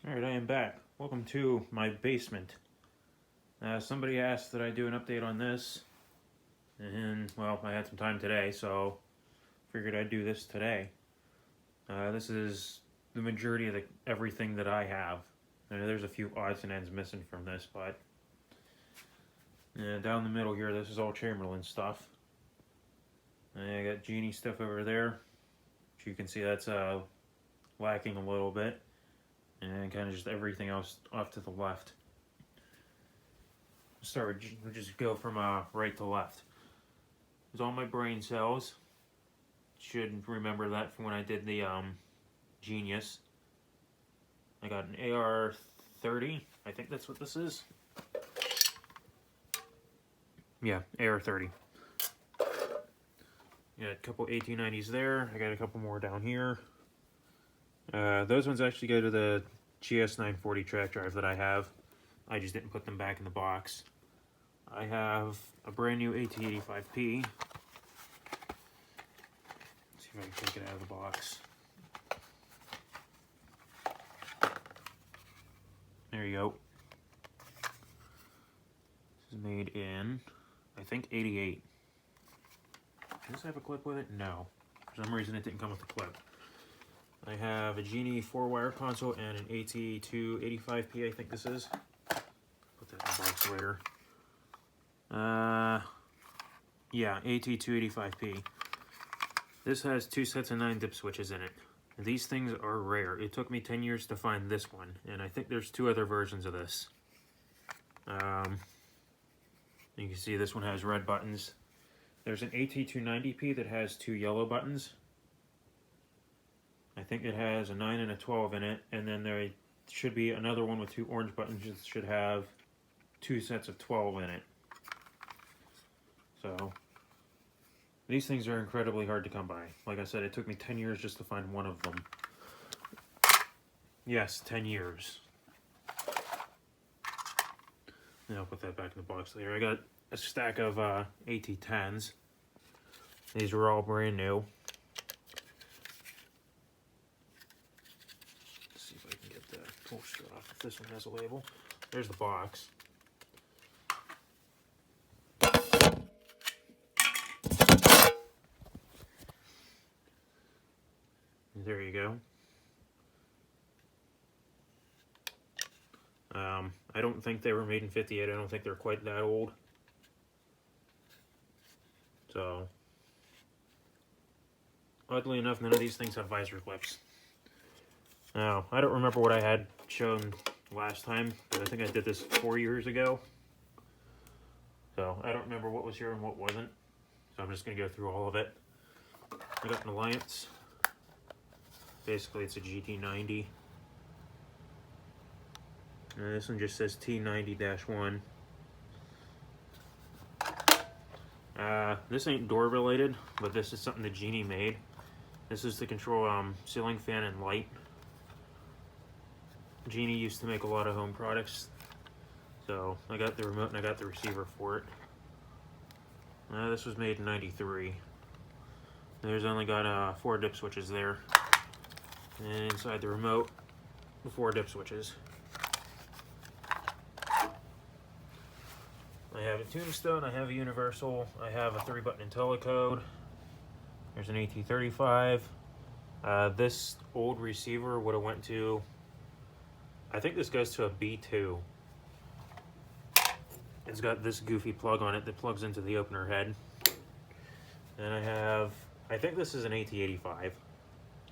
Alright, I am back. Welcome to my basement. Somebody asked that I do an update on this, and, well, I had some time today, so figured I'd do this today. This is the majority of everything that I have. There's a few odds and ends missing from this, but down the middle here, this is all Chamberlain stuff. I got Genie stuff over there, which you can see that's lacking a little bit. And kind of just everything else off to the left. We'll just go from right to left. There's all my brain cells. Should remember that from when I did the Genius. I got an AR-30. I think that's what this is. Yeah, AR-30. Got a couple 1890s there. I got a couple more down here. Those ones actually go to the GS940 track drive that I have. I just didn't put them back in the box. I have a brand new AT85P. Let's see if I can take it out of the box. There you go. This is made in, I think, 88. Does this have a clip with it? No. For some reason it didn't come with a clip. I have a Genie 4-wire console and an AT285P, I think this is. Put that in the box later. Yeah, AT285P. This has 2 sets of 9 dip switches in it. These things are rare. It took me 10 years to find this one, and I think there's 2 other versions of this. You can see this one has red buttons. There's an AT290P that has 2 yellow buttons. I think it has a 9 and a 12 in it, and then there should be another one with 2 orange buttons that should have 2 sets of 12 in it. So, these things are incredibly hard to come by. Like I said, it took me 10 years just to find one of them. Yes, 10 years. And I'll put that back in the box later. I got a stack of AT10s. These were all brand new. Off if this one has a label. There's the box. There you go. I don't think they were made in 58. I don't think they're quite that old. So, oddly enough, none of these things have visor clips. Now, I don't remember what I had shown last time, but I think I did this 4 years ago. So, I don't remember what was here and what wasn't. So, I'm just going to go through all of it. I got an Alliance. Basically, it's a GT90. And this one just says T90-1. This ain't door related, but this is something the Genie made. This is to control ceiling fan and light. Genie used to make a lot of home products, so I got the remote and I got the receiver for it. This was made in 93. There's only got 4 dip switches there. And inside the remote, 4 dip switches. I have a Tombstone, I have a Universal, I have a 3-button IntelliCode. There's an AT35. This old receiver would have went to, I think this goes to a B2. It's got this goofy plug on it that plugs into the opener head. And I think this is an AT85. I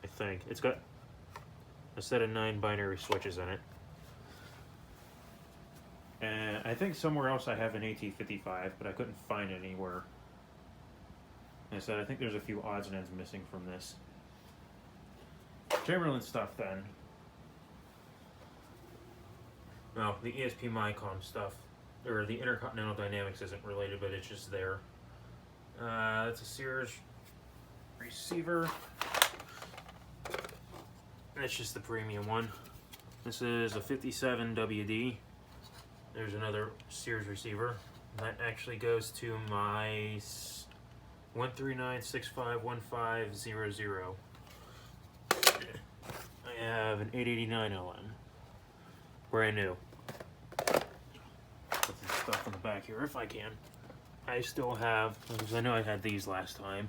think. It's got a set of 9 binary switches in it. And I think somewhere else I have an AT55, but I couldn't find it anywhere. And I said, I think there's a few odds and ends missing from this. Chamberlain stuff then. Well, the ESP MyCom stuff, or the Intercontinental Dynamics isn't related, but it's just there. That's a Sears receiver. That's just the premium one. This is a 57 WD. There's another Sears receiver. That actually goes to my 139651500. I have an 889 LM. brand new. Put this stuff in the back here if I can. I still have, because I know I had these last time,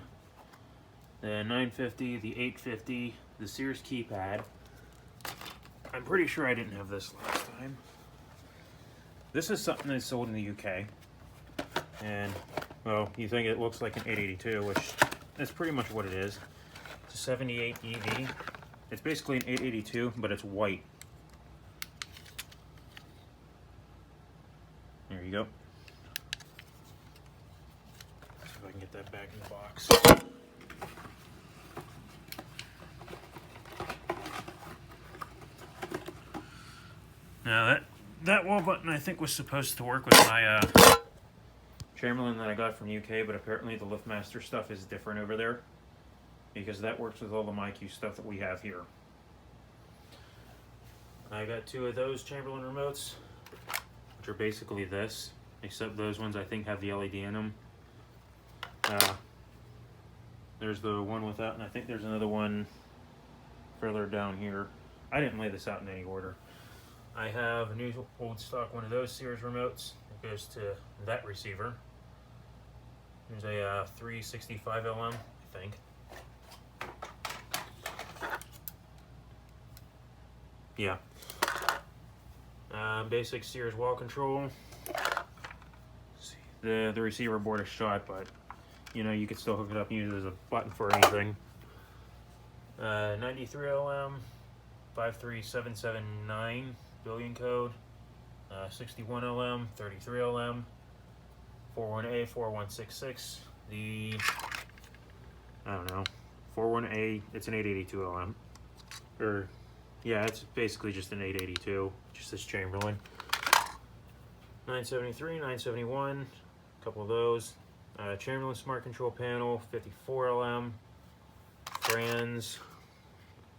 the 950, the 850, the Sears keypad. I'm pretty sure I didn't have this last time. This is something that's sold in the UK. And, well, you think it looks like an 882, which that's pretty much what it is. It's a 78 EV. It's basically an 882, but it's white. There you go. See if I can get that back in the box. Now that wall button I think was supposed to work with my Chamberlain that I got from UK, but apparently the Liftmaster stuff is different over there, because that works with all the MyQ stuff that we have here. I got two of those Chamberlain remotes, which are basically this, except those ones I think have the LED in them. There's the one without, and I think there's another one further down here. I didn't lay this out in any order. I have a new old stock one of those Sears remotes that goes to that receiver. There's a 365 LM, I think. Yeah. Basic Sears wall control. Let's see. The receiver board is shot, but you know, you could still hook it up and use it as a button for anything. 93 LM, 53779 billion code. 61 LM, 33 LM, 41A, 4166. The, I don't know, 41A, it's an 882 LM. Or, yeah, it's basically just an 882, just this Chamberlain. 973, 971, a couple of those. Chamberlain Smart Control Panel, 54 LM. Brands,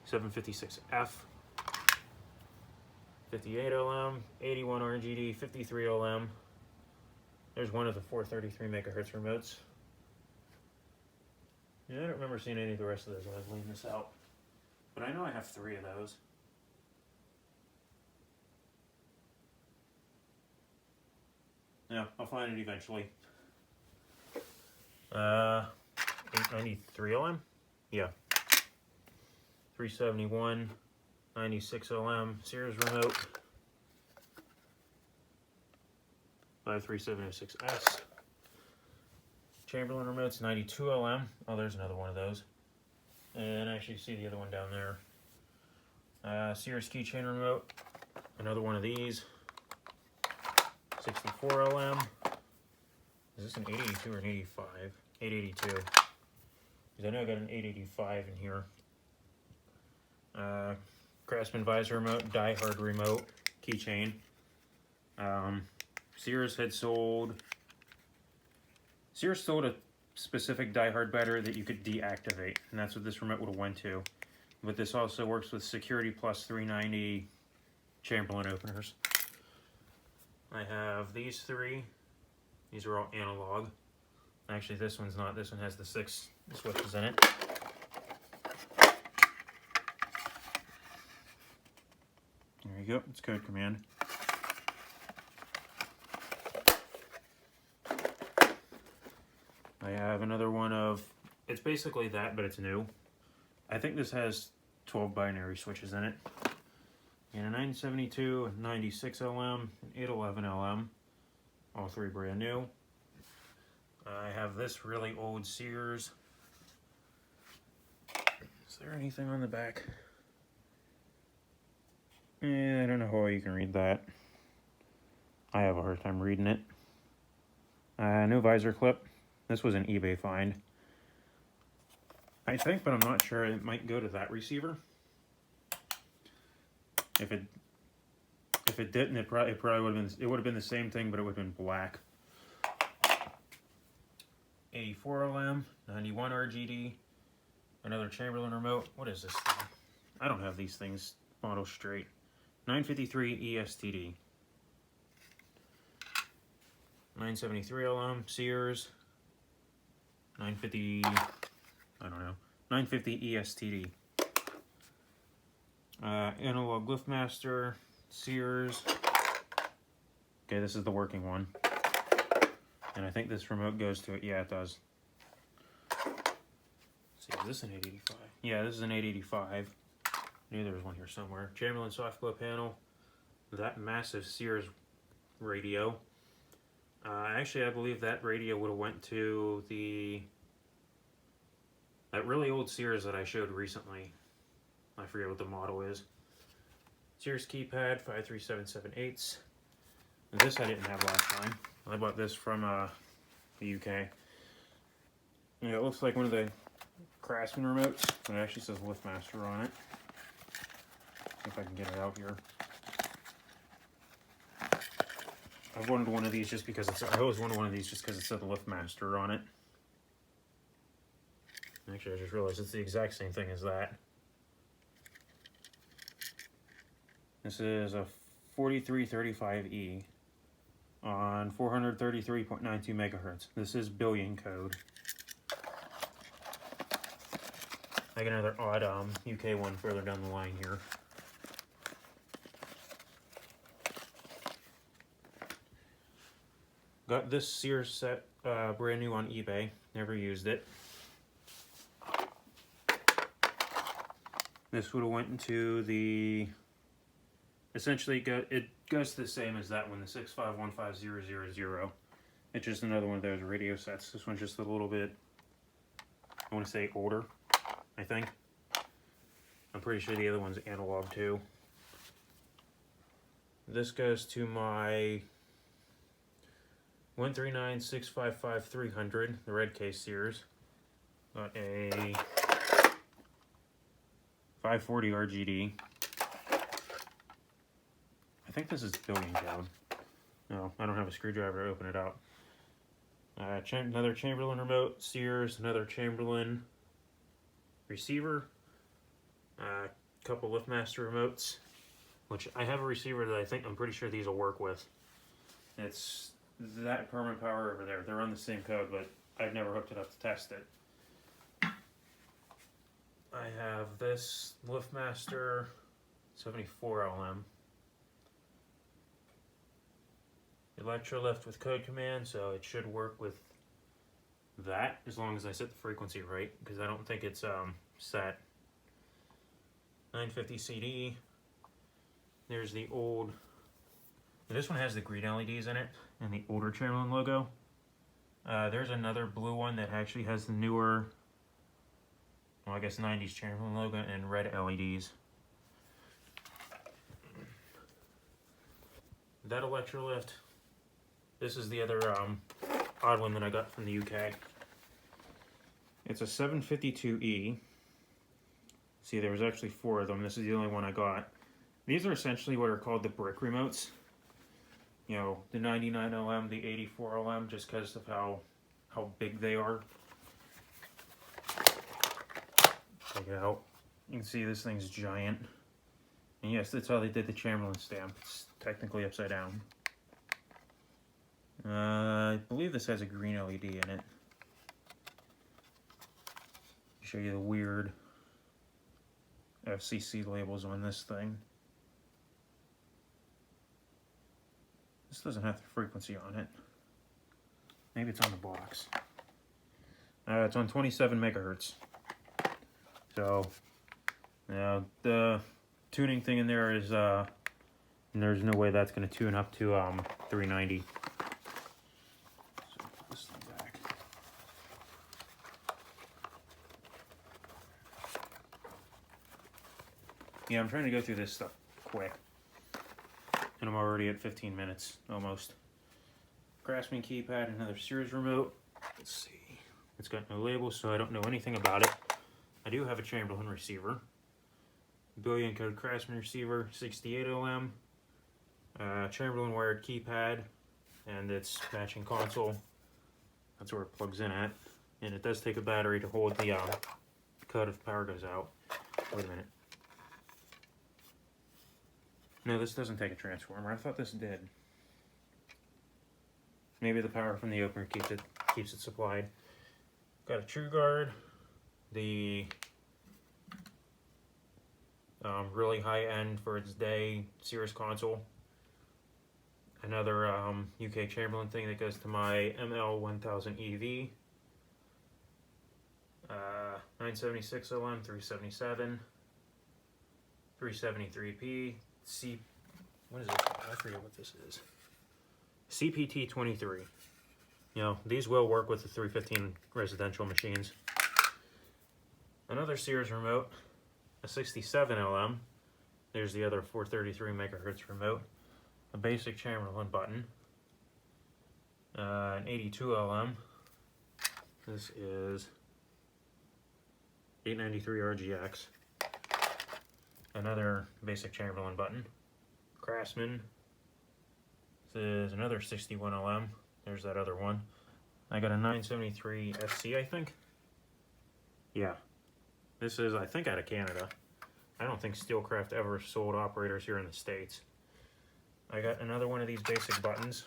756F. 58 LM, 81 RGD, 53 LM. There's one of the 433 megahertz remotes. Yeah, I don't remember seeing any of the rest of those when I was laying this out. But I know I have three of those. Yeah, I'll find it eventually. 893 LM? Yeah. 371, 96 LM, Sears remote. 53706S. Chamberlain remotes, 92 LM. Oh, there's another one of those. And I actually see the other one down there. Sears keychain remote, another one of these. 64 LM. Is this an 882 or an 85? 882. Because I know I got an 885 in here. Craftsman visor remote, Die Hard remote, keychain. Sears sold a specific Die Hard battery that you could deactivate, and that's what this remote would have went to. But this also works with Security Plus 390 Chamberlain openers. I have these three. These are all analog. Actually, this one's not. This one has the 6 switches in it. There you go. It's code command. I have another one of, it's basically that, but it's new. I think this has 12 binary switches in it. And a 972, 96 LM, an 811 LM. All three brand new. I have this really old Sears. Is there anything on the back? I don't know how you can read that. I have a hard time reading it. New visor clip. This was an eBay find. I think, but I'm not sure. It might go to that receiver. If it didn't, it probably would have been. It would have been the same thing, but it would have been black. 84 LM, 91 RGD, another Chamberlain remote. What is this thing? I don't have these things modeled straight. 953 ESTD. 973 LM, Sears. 950, I don't know. 950 ESTD. Analog Liftmaster, Sears. Okay, this is the working one. And I think this remote goes to it. Yeah, it does. Let's see, is this an 885? Yeah, this is an 885. I knew there was one here somewhere. Chamberlain soft glow panel. That massive Sears radio. Actually, I believe that radio would have went to that really old Sears that I showed recently. I forget what the model is. Sears keypad, 53778. This I didn't have last time. I bought this from the UK. Yeah, it looks like one of the Craftsman remotes. It actually says Liftmaster on it. See if I can get it out here. I've wanted one of these just because I always wanted one of these just because it said Liftmaster on it. Actually, I just realized it's the exact same thing as that. This is a 4335E on 433.92 megahertz. This is billion code. I got another odd UK one further down the line here. Got this Sears set brand new on eBay. Never used it. This would have went into the... Essentially, it goes the same as that one, the 6515000. It's just another one of those radio sets. This one's just a little bit, I want to say older, I think. I'm pretty sure the other one's analog too. This goes to my 139655300, the red case Sears. Got a 540 RGD. I think this is billion code. No, I don't have a screwdriver to open it out. Another Chamberlain remote, Sears, another Chamberlain receiver, a couple Liftmaster remotes, which I have a receiver that I'm pretty sure these will work with. It's that permanent power over there. They're on the same code, but I've never hooked it up to test it. I have this Liftmaster 74 LM. Electro lift with code command, so it should work with that as long as I set the frequency right, because I don't think it's set. 950 CD. There's the old. This one has the green LEDs in it and the older Chamberlain logo. There's another blue one that actually has the newer, well, I guess 90s Chamberlain logo and red LEDs. That electro lift. This is the other odd one that I got from the UK. It's a 752E. See, there was actually 4 of them. This is the only one I got. These are essentially what are called the brick remotes. You know, the 99 LM, the 84 LM, just because of how big they are. Check it out. You can see this thing's giant. And yes, that's how they did the Chamberlain stamp. It's technically upside down. I believe this has a green LED in it. Show you the weird FCC labels on this thing. This doesn't have the frequency on it. Maybe it's on the box. It's on 27 megahertz. So, the tuning thing in there is, there's no way that's going to tune up to 390. So put this thing back. Yeah, I'm trying to go through this stuff quick. And I'm already at 15 minutes, almost. Craftsman keypad, another Sears remote. Let's see. It's got no label, so I don't know anything about it. I do have a Chamberlain receiver. Billion code Craftsman receiver, 68 LM. Chamberlain wired keypad, and its matching console. That's where it plugs in at. And it does take a battery to hold the code if power goes out. Wait a minute. No, this doesn't take a transformer. I thought this did. Maybe the power from the opener keeps it supplied. Got a True Guard, the Really high end for its day Sears console. Another UK Chamberlain thing that goes to my ML1000 EV. 976 LM, 377, 373P, what is it? I forget what this is. CPT23. You know, these will work with the 315 residential machines. Another Sears remote, a 67 LM. There's the other 433 megahertz remote. A basic Chamberlain button. An 82 LM. This is 893 RGX. Another basic Chamberlain button. Craftsman. This is another 61 LM. There's that other one. I got a 973 SC, I think. Yeah. This is, I think, out of Canada. I don't think Steelcraft ever sold operators here in the States. I got another one of these basic buttons.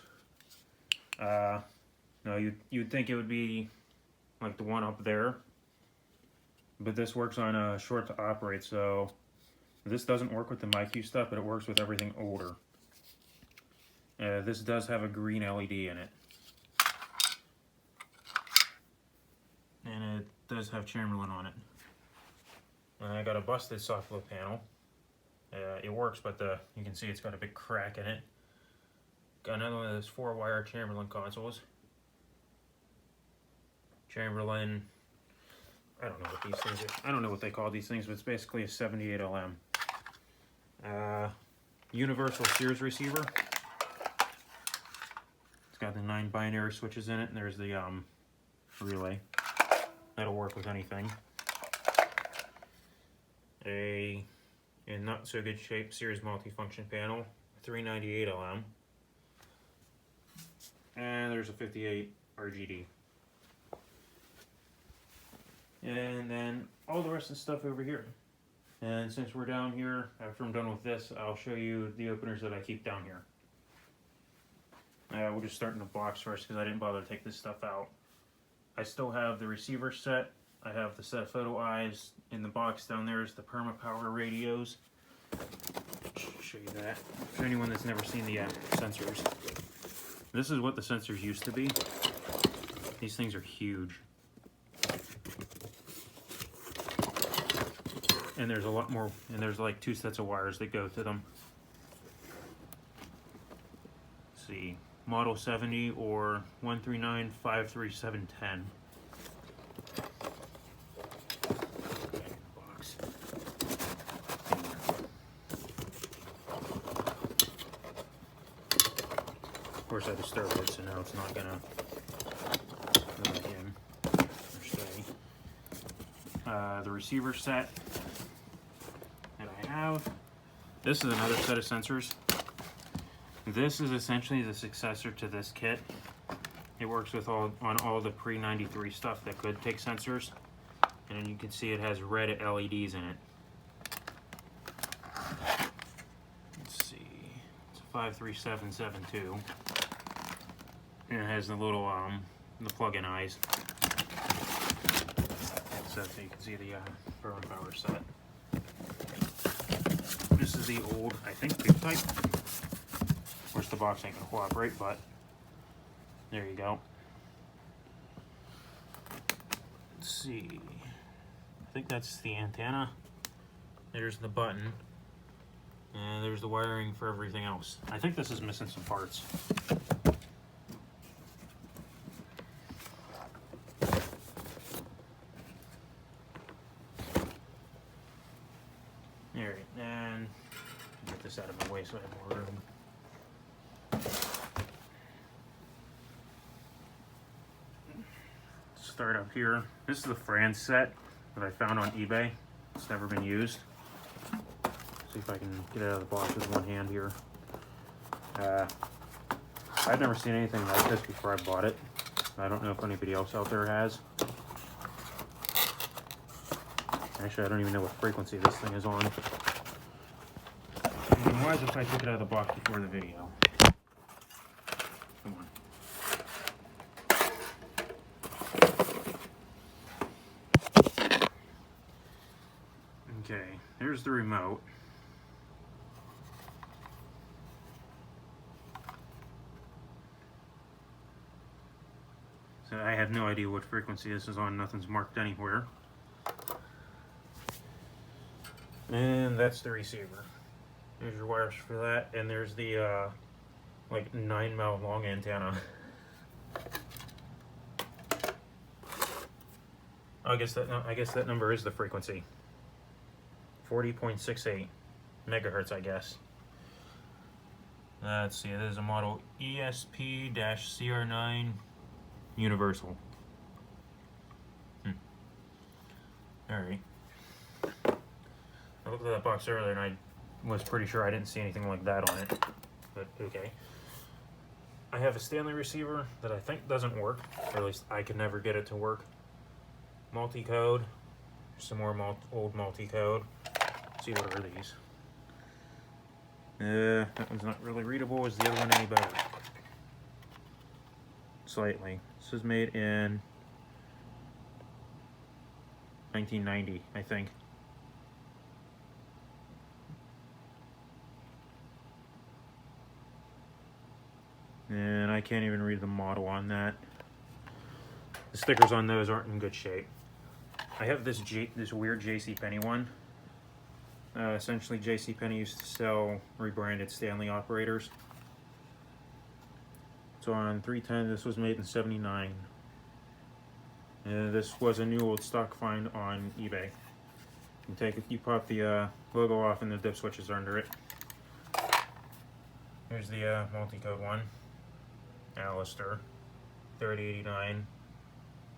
No, you'd think it would be like the one up there. But this works on short to operate, so this doesn't work with the MyQ stuff, but it works with everything older. This does have a green LED in it. And it does have Chamberlain on it. I got a busted soft low panel. It works, but you can see it's got a big crack in it. Got another one of those 4-wire Chamberlain consoles. Chamberlain, I don't know what these things are. I don't know what they call these things, but it's basically a 78 LM. Universal Sears receiver. It's got the 9 binary switches in it, and there's the relay. That'll work with anything. In not so good shape Sears multifunction panel, 398 LM. And there's a 58 RGD. And then all the rest of the stuff over here. And since we're down here, after I'm done with this, I'll show you the openers that I keep down here. We'll just start in the box first because I didn't bother to take this stuff out. I still have the receiver set. I have the set of photo eyes. In the box down there is the PermaPower radios. Show you that. For anyone that's never seen the sensors. This is what the sensors used to be. These things are huge. And there's a lot more, and there's like 2 sets of wires that go to them. Let's see, Model 70 or 139-53710. Of course I disturbed it, so now it's not gonna go in or stay. The receiver set that I have. This is another set of sensors. This is essentially the successor to this kit. It works with on all the pre-93 stuff that could take sensors. And you can see it has red LEDs in it. Let's see. It's a 53772. And it has the little the plug-in eyes. So you can see the PermaPower set. This is the old, I think, big type. Of course, the box ain't gonna cooperate, but there you go. Let's see. I think that's the antenna. There's the button. And there's the wiring for everything else. I think this is missing some parts. Alright, and get this out of my way so I have more room. Start up here. This is the France set that I found on eBay. It's never been used. See if I can get it out of the box with one hand here. I've never seen anything like this before I bought it. I don't know if anybody else out there has. Actually, I don't even know what frequency this thing is on. It'd be wise if I took it out of the box before the video. Come on. Okay, Here's the remote. So I have no idea what frequency this is on. Nothing's marked anywhere. And that's the receiver. There's your wires for that, and there's the like 9 mile long antenna. I guess that number is the frequency. 40.68 megahertz, I guess. Let's see, this is a model ESP-CR9 Universal. Alright. I looked at that box earlier and I was pretty sure I didn't see anything like that on it. But okay. I have a Stanley receiver that I think doesn't work, or at least I can never get it to work. Multi-code. Some more old multi-code. Let's see, what are these? That one's not really readable. Is the other one any better? Slightly. This was made in 1990, I think. And I can't even read the model on that. The stickers on those aren't in good shape. I have this weird JCPenney one. Essentially, JCPenney used to sell rebranded Stanley operators. So on 310, this was made in '79. And this was a new old stock find on eBay. You pop the logo off and the dip switches are under it. Here's the multi-code one. Alistair. 3089.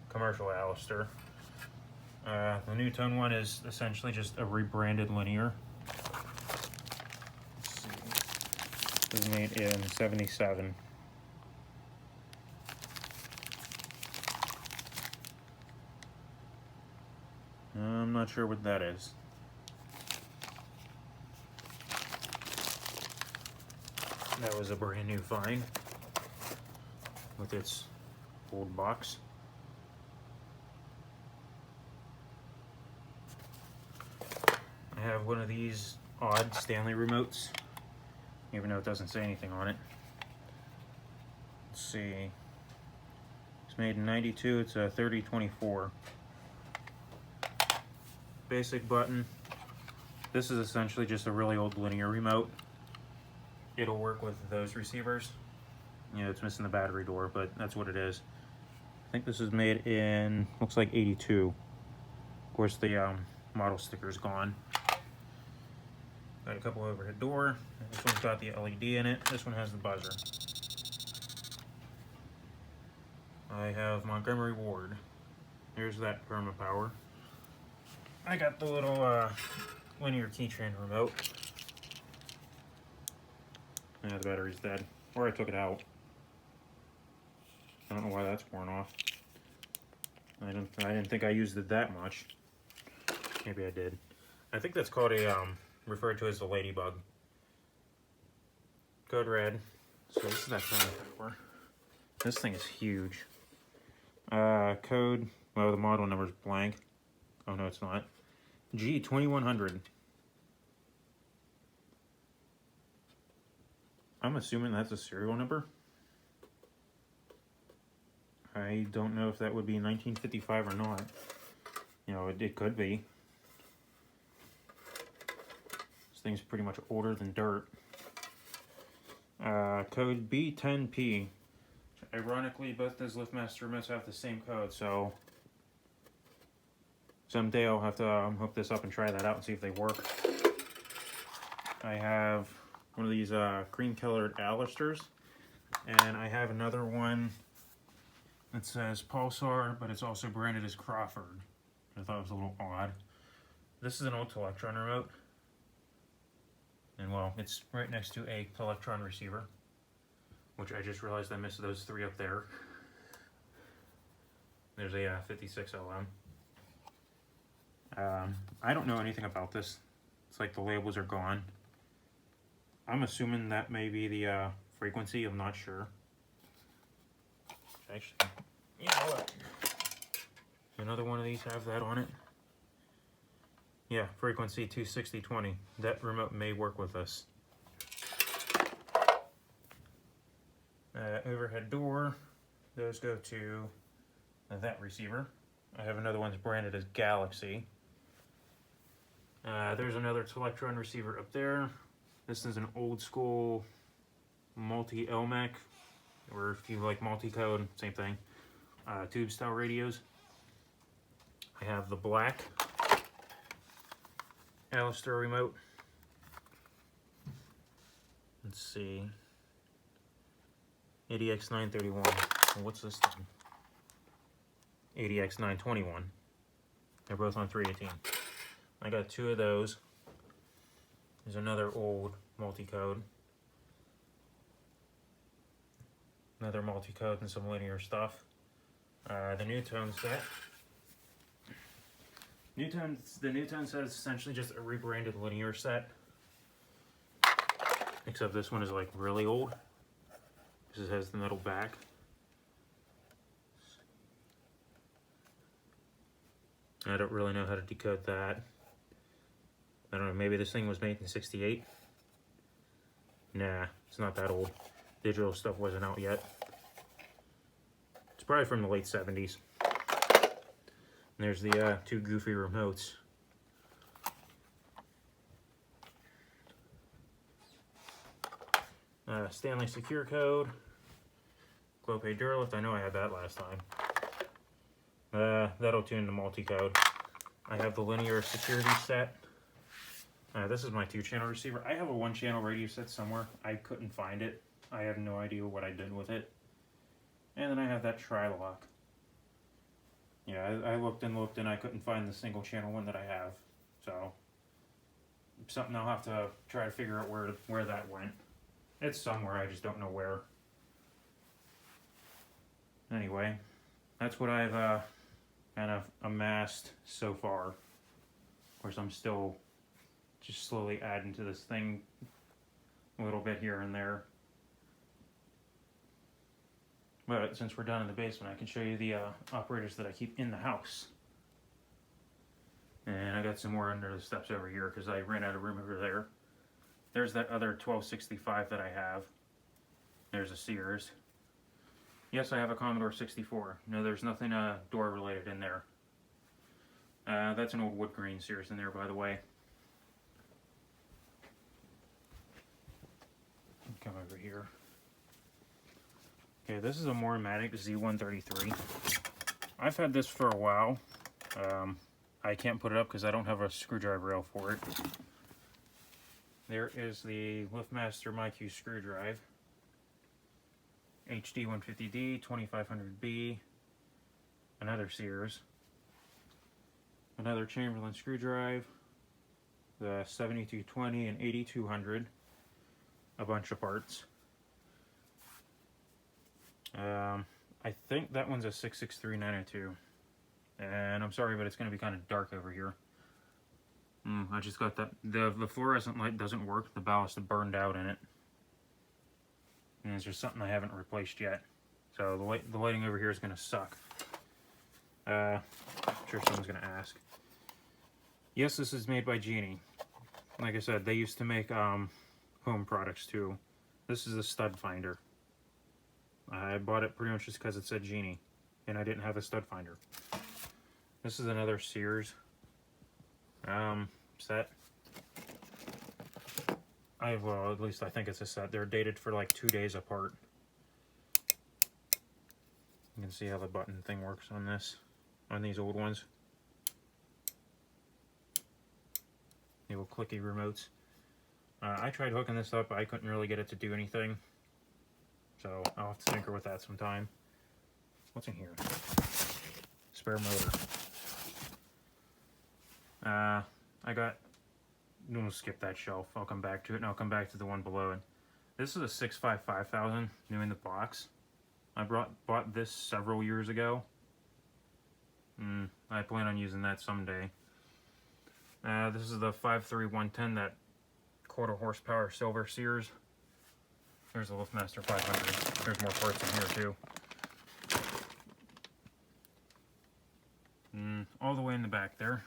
Commercial Alistair. The new tone one is essentially just a rebranded linear. Let's see. It was made in '77. I'm not sure what that is. That was a brand new find with its old box. I have one of these odd Stanley Remotes, even though it doesn't say anything on it. Let's see. It's made in '92. It's a 3024. Basic button. This is essentially just a really old linear remote. It'll work with those receivers. You know, it's missing the battery door, but that's what it is. I think this was made in, looks like '82. Of course, the model sticker's gone. Got a couple overhead door. This one's got the LED in it. This one has the buzzer. I have Montgomery Ward. There's that Perma Power. I got the little linear keychain remote. Yeah, the battery's dead. Or I took it out. I don't know why that's worn off. I didn't think I used it that much. Maybe I did. I think that's called a referred to as the ladybug. Code red. So this is that Perma Power. This thing is huge. Code. Well, the model number is blank. Oh no, it's not. G2100. I'm assuming that's a serial number. I don't know if that would be 1955 or not. You know, it could be. This thing's pretty much older than dirt. Code B10P. Ironically, both those Liftmaster remotes have the same code, so someday I'll have to hook this up and try that out and see if they work. I have one of these cream-colored Alistairs, and I have another one that says Pulsar, but it's also branded as Crawford. I thought it was a little odd. This is an old Telectron remote, and well, it's right next to a Telectron receiver, which I just realized I missed those three up there. There's a 56LM. I don't know anything about this. It's like the labels are gone. I'm assuming that may be the frequency. I'm not sure. Actually, you know what? Another one of these have that on it. Yeah, frequency 260/20. That remote may work with us. Overhead door. Those go to that receiver. I have another one that's branded as Galaxy. There's another Telectron receiver up there. This is an old school multi-LMAC, or if you like multi-code, same thing. Tube style radios. I have the black Alistair remote. Let's see. ADX931. What's this thing? ADX921. They're both on 318. I got two of those. There's another old multi-code. Another multi-code and some linear stuff. The Newtone set. The Newtone set is essentially just a rebranded linear set. Except this one is like really old. This has the metal back. I don't really know how to decode that. I don't know, maybe this thing was made in '68? Nah, it's not that old. Digital stuff wasn't out yet. It's probably from the late 70s. And there's the two goofy remotes. Stanley Secure Code. Glow Pay Duralift, I know I had that last time. That'll tune the multi-code. I have the linear security set. This is my 2-channel receiver. I have a 1-channel radio set somewhere. I couldn't find it. I have no idea what I did with it. And then I have that tri-lock. Yeah, I looked and I couldn't find the single channel one that I have. So, something I'll have to try to figure out where that went. It's somewhere, I just don't know where. Anyway, that's what I've kind of amassed so far. Of course, I'm still just slowly adding to this thing a little bit here and there. But since we're down in the basement, I can show you the operators that I keep in the house. And I got some more under the steps over here because I ran out of room over there. There's that other 1265 that I have. There's a Sears. Yes, I have a Commodore 64. No, there's nothing door related in there. That's an old wood grain Sears in there, by the way. Come over here. Okay, this is a Moromatic Z133. I've had this for a while. I can't put it up because I don't have a screwdriver rail for it. There is the Liftmaster MyQ screw drive. HD 150D, 2500B. Another Sears. Another Chamberlain screw drive. The 7220 and 8200. A bunch of parts. I think that one's a 663902. And I'm sorry, but it's going to be kind of dark over here. I just got that. The fluorescent light doesn't work. The ballast burned out in it. And it's just something I haven't replaced yet. So the lighting over here is going to suck. I'm sure someone's going to ask. Yes, this is made by Genie. Like I said, they used to make home products too. This is a stud finder. I bought it pretty much just because it said Genie, and I didn't have a stud finder. This is another Sears set. Well, at least I think it's a set. They're dated for like 2 days apart. You can see how the button thing works on this, on these old ones. The little clicky remotes. I tried hooking this up, but I couldn't really get it to do anything. So I'll have to tinker with that sometime. What's in here? Spare motor. We'll skip that shelf. I'll come back to it, and I'll come back to the one below it. This is a 655,000, new in the box. I bought this several years ago. I plan on using that someday. This is the 53110, that 1/4 horsepower silver Sears. There's a Liftmaster 500. There's more parts in here too. All the way in the back there.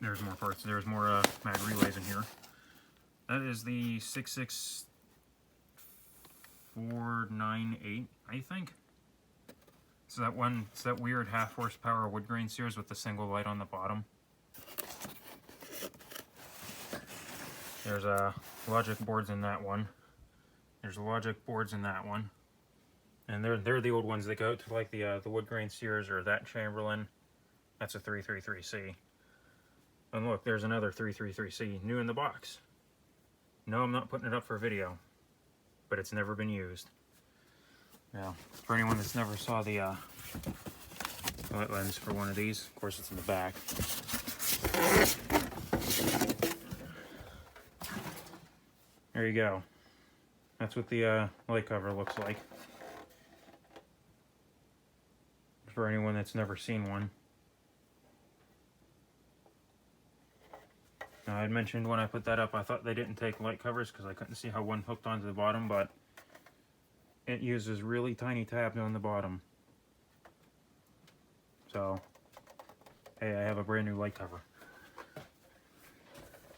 there's more parts. There's more mag relays in here. That is the 66498, I think. It's that one. It's that weird half horsepower wood grain series with the single light on the bottom. There's logic boards in that one. There's logic boards in that one, and they're the old ones that go to like the wood grain Sears or that Chamberlain. That's a 333C. And look, there's another 333C, new in the box. No, I'm not putting it up for video, but it's never been used. Now, for anyone that's never saw the light lens for one of these, of course it's in the back. There you go. That's what the light cover looks like. For anyone that's never seen one. Now, I had mentioned when I put that up, I thought they didn't take light covers because I couldn't see how one hooked onto the bottom, but it uses really tiny tabs on the bottom. So, hey, I have a brand new light cover.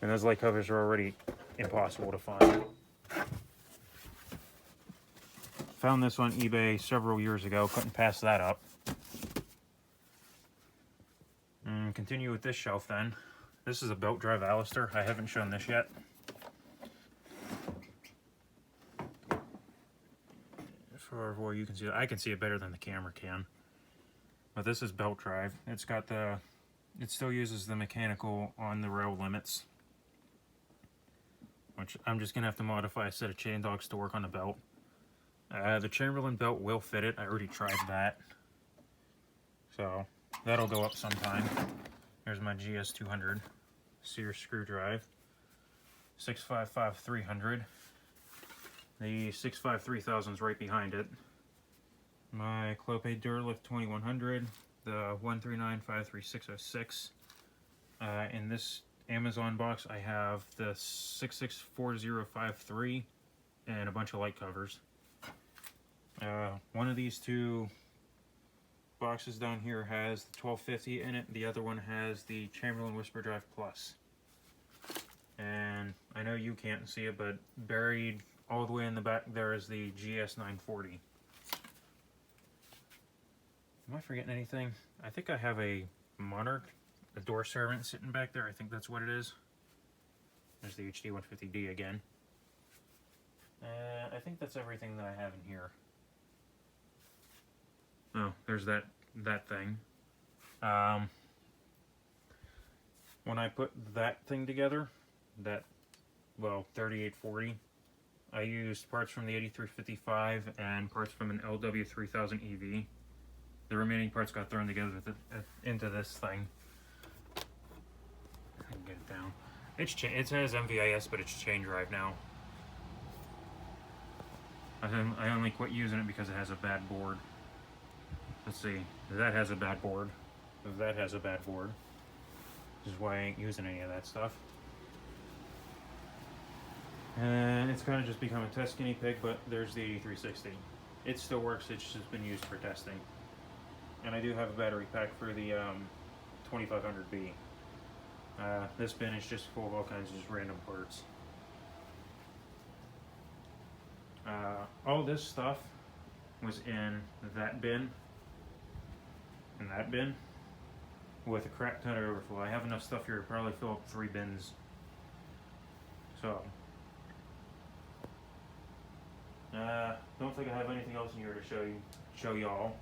And those light covers are already impossible to find. Found this on eBay several years ago, couldn't pass that up. And continue with this shelf then. This is a belt drive Alistair. I haven't shown this yet. As far as where you can see it, I can see it better than the camera can. But this is belt drive. It's got the, it still uses the mechanical on the rail limits, which I'm just gonna have to modify a set of chain dogs to work on the belt. The Chamberlain belt will fit it. I already tried that. So that'll go up sometime. There's my GS200 Sears screw drive. 655-300. The 653,000 is right behind it. My Clopay Duralift 2100. The 139-53606. In this Amazon box I have the 664053 and a bunch of light covers. One of these two boxes down here has the 1250 in it. The other one has the Chamberlain Whisper Drive Plus. And I know you can't see it, but buried all the way in the back there is the GS940. Am I forgetting anything? I think I have a Monarch, a door servant sitting back there. I think that's what it is. There's the HD150D again. I think that's everything that I have in here. Oh, there's that thing. When I put that thing together, that, well, 3840, I used parts from the 8355 and parts from an LW3000 EV. The remaining parts got thrown together with into this thing. I can get it down. It has MVIS, but it's chain drive now. I only quit using it because it has a bad board. Let's see, that has a bad board. That has a bad board. This is why I ain't using any of that stuff. And it's kind of just become a test guinea pig, but there's the 8360. It still works, it's just been used for testing. And I do have a battery pack for the 2500B. This bin is just full of all kinds of just random parts. All this stuff was in that bin, with a crap ton of overflow. I have enough stuff here to probably fill up 3 bins. So, don't think I have anything else in here to show y'all.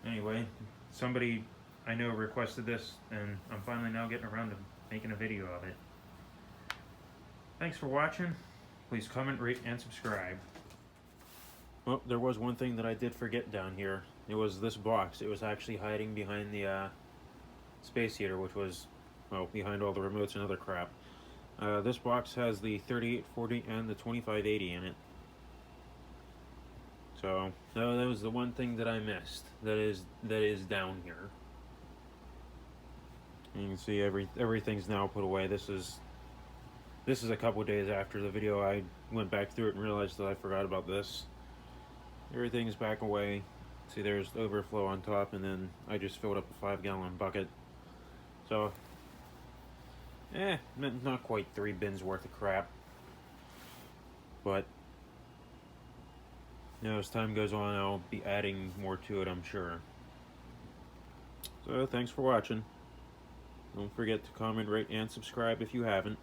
Anyway, somebody I know requested this, and I'm finally now getting around to making a video of it. Thanks for watching. Please comment, rate, and subscribe. Well, there was one thing that I did forget down here. It was this box. It was actually hiding behind the space heater, which was, well, behind all the remotes and other crap. This box has the 3840 and the 2580 in it. So, no, that was the one thing that I missed. That is down here. And you can see everything's now put away. This is a couple days after the video. I went back through it and realized that I forgot about this. Everything's back away. See, there's overflow on top, and then I just filled up a 5-gallon bucket. So, Not quite 3 bins worth of crap. But, you know, as time goes on, I'll be adding more to it, I'm sure. So, thanks for watching. Don't forget to comment, rate, and subscribe if you haven't.